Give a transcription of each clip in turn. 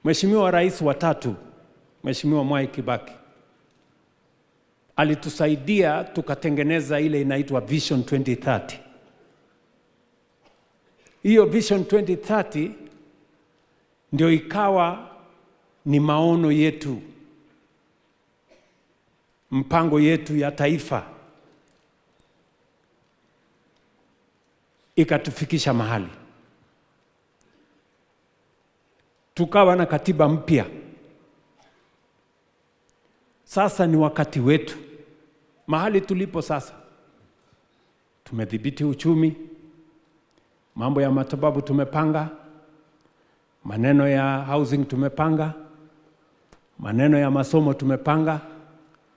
Mheshimiwa Rais wa tatu, Mheshimiwa Mwai Kibaki, alitusaidia tukatengeneza ile inaitwa Vision 2030. Hiyo Vision 2030 ndio ikawa ni maono yetu, mpango yetu ya taifa, ikatufikisha mahali tukawa na katiba mpya. Sasa ni wakati wetu. Mahali tulipo sasa, tumedhibiti uchumi, mambo ya matibabu tumepanga, maneno ya housing tumepanga, maneno ya masomo tumepanga.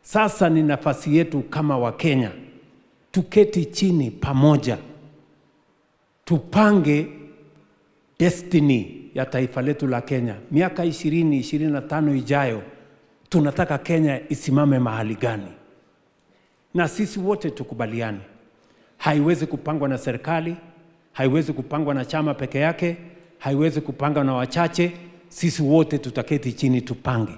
Sasa ni nafasi yetu kama Wakenya tuketi chini pamoja, tupange destiny ya taifa letu la Kenya. Miaka 20-25 ijayo, tunataka Kenya isimame mahali gani? Na sisi wote tukubaliane. Haiwezi kupangwa na serikali, haiwezi kupangwa na chama peke yake, haiwezi kupangwa na wachache. Sisi wote tutaketi chini tupange,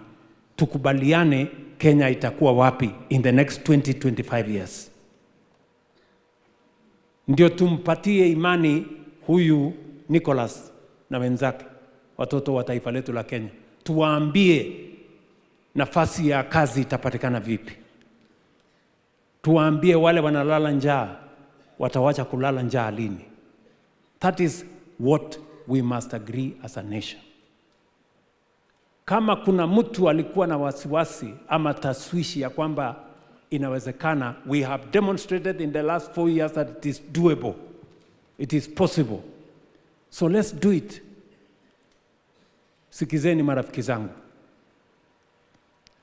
tukubaliane Kenya itakuwa wapi in the next 20-25 years. Ndio tumpatie imani huyu Nicholas na wenzake, watoto wa taifa letu la Kenya. Tuwaambie nafasi ya kazi itapatikana vipi. Tuwaambie wale wanalala njaa watawacha kulala njaa lini. That is what we must agree as a nation. Kama kuna mtu alikuwa na wasiwasi ama taswishi ya kwamba inawezekana, we have demonstrated in the last 4 years that it is doable. It is possible. So let's do it. Sikizeni marafiki zangu.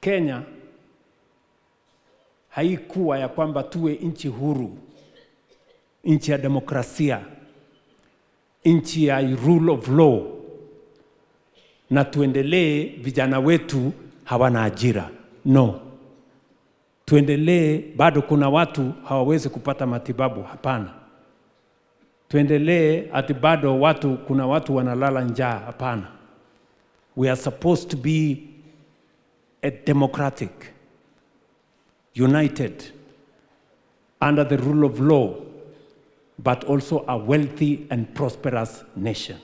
Kenya haikuwa ya kwamba tuwe nchi huru, nchi ya demokrasia, nchi ya rule of law, na tuendelee vijana wetu hawana ajira. No. Tuendelee bado kuna watu hawawezi kupata matibabu. Hapana. Tuendelee ati bado kuna watu wanalala njaa. Hapana. We are supposed to be a democratic, united, under the rule of law, but also a wealthy and prosperous nation.